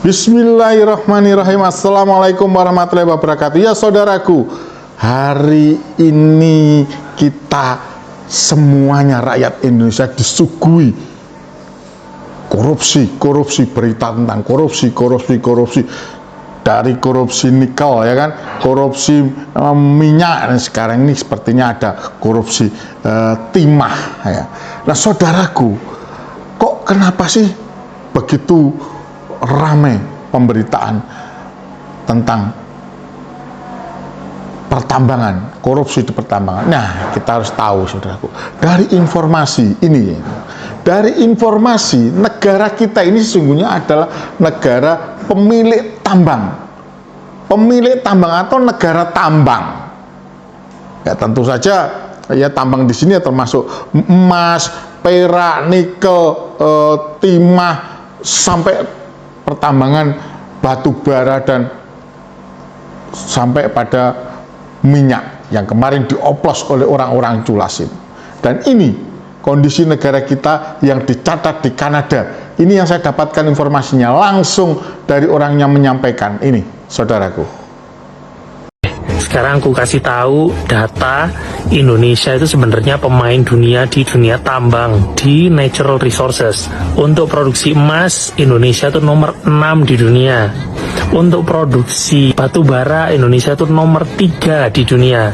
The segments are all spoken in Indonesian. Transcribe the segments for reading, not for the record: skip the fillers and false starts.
Bismillahirrahmanirrahim. Assalamualaikum warahmatullahi wabarakatuh. Ya saudaraku, hari ini kita semuanya rakyat Indonesia disuguhi korupsi, berita tentang korupsi. Dari korupsi nikel, ya kan, korupsi minyak, dan sekarang ini sepertinya ada korupsi timah, ya. Nah saudaraku, kok kenapa sih begitu ramai pemberitaan tentang pertambangan, korupsi di pertambangan? Nah, kita harus tahu saudaraku, dari informasi ini, dari informasi negara kita ini sesungguhnya adalah negara pemilik tambang atau negara tambang. Ya tentu saja ya tambang di sini ya termasuk emas, perak, nikel, timah, sampai pertambangan batu bara dan sampai pada minyak yang kemarin dioplos oleh orang-orang Culasin. Dan ini kondisi negara kita yang dicatat di Kanada. Ini yang saya dapatkan informasinya langsung dari orang yang menyampaikan ini, saudaraku. Sekarang aku kasih tahu data Indonesia itu sebenarnya pemain dunia di dunia tambang, di natural resources. Untuk produksi emas, Indonesia itu nomor 6 di dunia. Untuk produksi batu bara, Indonesia itu nomor 3 di dunia.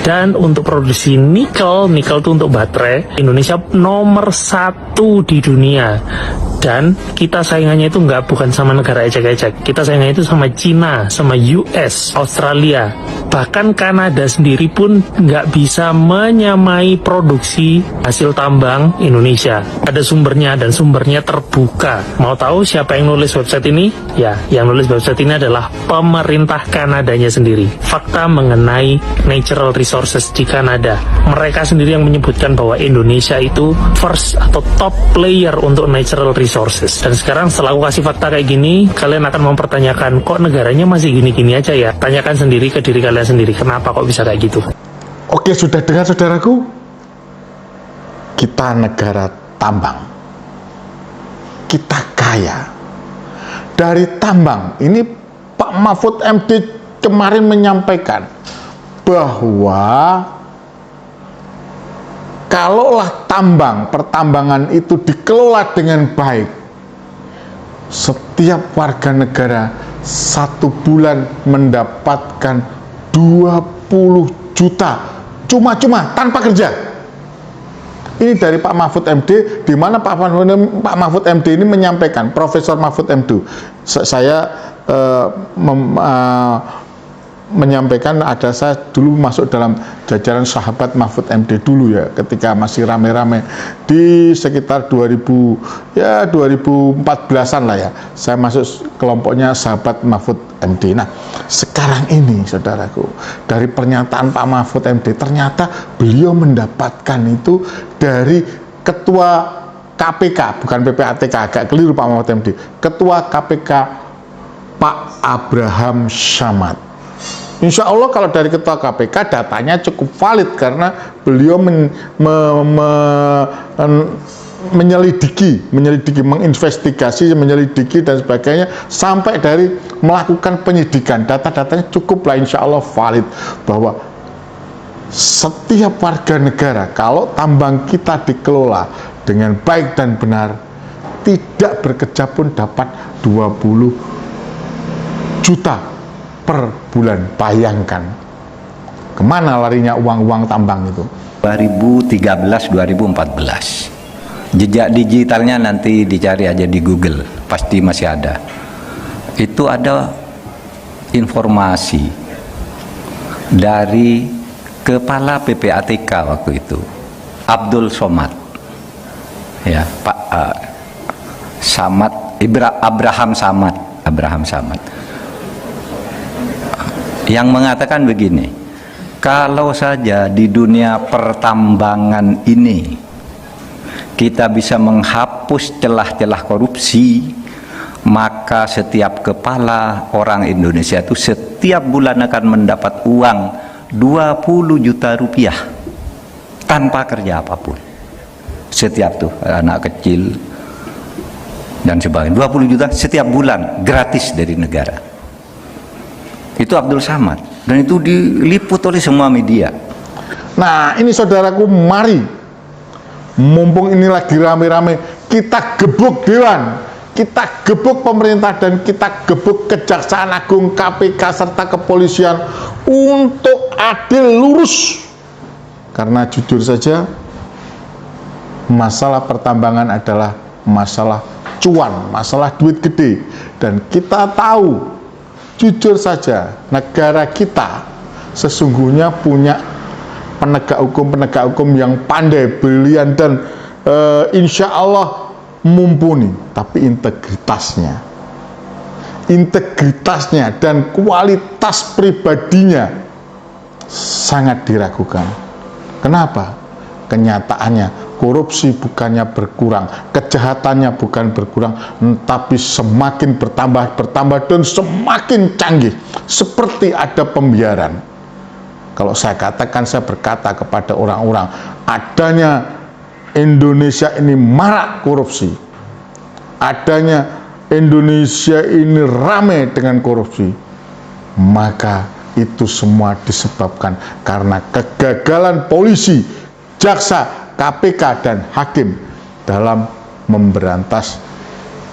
Dan untuk produksi nikel itu untuk baterai, Indonesia nomor 1 di dunia. Dan kita saingannya itu bukan sama negara ecek-ecek. Kita saingannya itu sama Cina, sama US, Australia. Bahkan Kanada sendiri pun nggak bisa menyamai produksi hasil tambang Indonesia. Ada sumbernya dan sumbernya terbuka. Mau tahu siapa yang nulis website ini? Ya, yang nulis website ini adalah pemerintah Kanadanya sendiri. Fakta mengenai natural resources di Kanada. Mereka sendiri yang menyebutkan bahwa Indonesia itu first atau top player untuk natural resources. Dan sekarang setelah aku kasih fakta kayak gini, kalian akan mempertanyakan, kok negaranya masih gini-gini aja ya? Tanyakan sendiri ke diri kalian sendiri, kenapa kok bisa kayak gitu? Oke, sudah dengar saudaraku? Kita negara tambang. Kita kaya. Dari tambang, ini Pak Mahfud MD kemarin menyampaikan bahwa kalaulah pertambangan itu dikelola dengan baik, setiap warga negara 1 bulan mendapatkan 20 juta cuma-cuma tanpa kerja. Ini dari Pak Mahfud MD, di mana Pak Mahfud MD ini menyampaikan, Profesor Mahfud MD. Saya menyampaikan, saya dulu masuk dalam jajaran sahabat Mahfud MD dulu ya, ketika masih rame-rame di sekitar 2014-an lah ya, saya masuk kelompoknya sahabat Mahfud MD. Nah sekarang ini saudaraku, dari pernyataan Pak Mahfud MD, ternyata beliau mendapatkan itu dari Ketua KPK, bukan PPATK, agak keliru Pak Mahfud MD, Ketua KPK Pak Abraham Samad. Insya Allah kalau dari Ketua KPK datanya cukup valid, karena beliau menyelidiki, menginvestigasi, menyelidiki dan sebagainya, sampai dari melakukan penyidikan. Data-datanya cukup lah, insya Allah valid, bahwa setiap warga negara, kalau tambang kita dikelola dengan baik dan benar, tidak bekerja pun dapat 20 juta per bulan. Bayangkan kemana larinya uang-uang tambang itu. 2013-2014, jejak digitalnya nanti dicari aja di Google, pasti masih ada. Itu ada informasi dari Kepala PPATK waktu itu, Abdul Somad, ya Pak Abraham Samad, yang mengatakan begini, kalau saja di dunia pertambangan ini kita bisa menghapus celah-celah korupsi, maka setiap kepala orang Indonesia itu setiap bulan akan mendapat uang 20 juta rupiah tanpa kerja apapun. Setiap tuh anak kecil dan sebagainya. 20 juta setiap bulan gratis dari negara. Itu Abdul Samad, dan itu diliput oleh semua media. Nah, ini saudaraku, mari mumpung ini lagi rame-rame, kita gebuk dewan, kita gebuk pemerintah, dan kita gebuk Kejaksaan Agung, KPK, serta kepolisian untuk adil lurus. Karena jujur saja, masalah pertambangan adalah masalah cuan, masalah duit gede. Dan kita tahu, jujur saja, negara kita sesungguhnya punya penegak hukum yang pandai, brilian, dan insya Allah mumpuni. Tapi integritasnya dan kualitas pribadinya sangat diragukan. Kenapa? Kenyataannya korupsi bukannya berkurang, kejahatannya bukan berkurang, tapi semakin bertambah dan semakin canggih, seperti ada pembiaran. Kalau saya katakan, saya berkata kepada orang-orang, adanya Indonesia ini marak korupsi, adanya Indonesia ini ramai dengan korupsi, maka itu semua disebabkan karena kegagalan polisi, jaksa, KPK, dan hakim dalam memberantas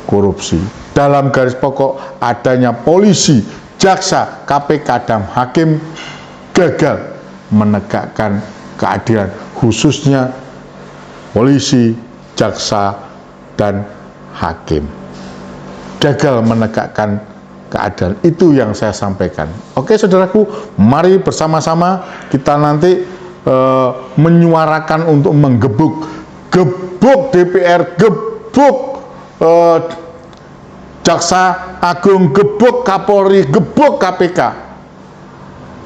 korupsi. Dalam garis pokok, adanya polisi, jaksa, KPK, dan hakim gagal menegakkan keadilan, khususnya polisi, jaksa, dan hakim gagal menegakkan keadilan. Itu yang saya sampaikan. Oke saudaraku, mari bersama-sama kita nanti menyuarakan untuk menggebuk DPR, gebuk Jaksa Agung, gebuk Kapolri, gebuk KPK,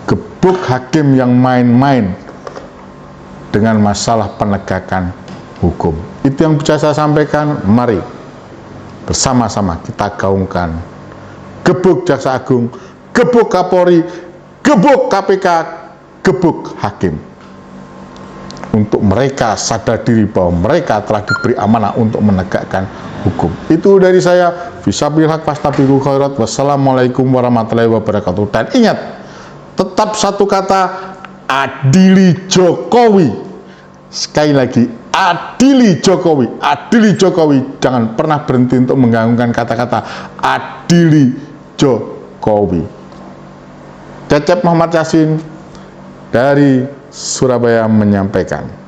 gebuk hakim yang main-main dengan masalah penegakan hukum. Itu yang bisa saya sampaikan. Mari bersama-sama kita gaungkan, gebuk Jaksa Agung, gebuk Kapolri, gebuk KPK, gebuk hakim, untuk mereka sadar diri bahwa mereka telah diberi amanah untuk menegakkan hukum. Itu dari saya. Fisabilillah fastabiqul khairat. Wassalamualaikum warahmatullahi wabarakatuh. Dan ingat, tetap satu kata, adili Jokowi. Sekali lagi, adili Jokowi, adili Jokowi. Jangan pernah berhenti untuk menggaungkan kata-kata adili Jokowi. Cecep Muhammad Yasin dari Surabaya menyampaikan.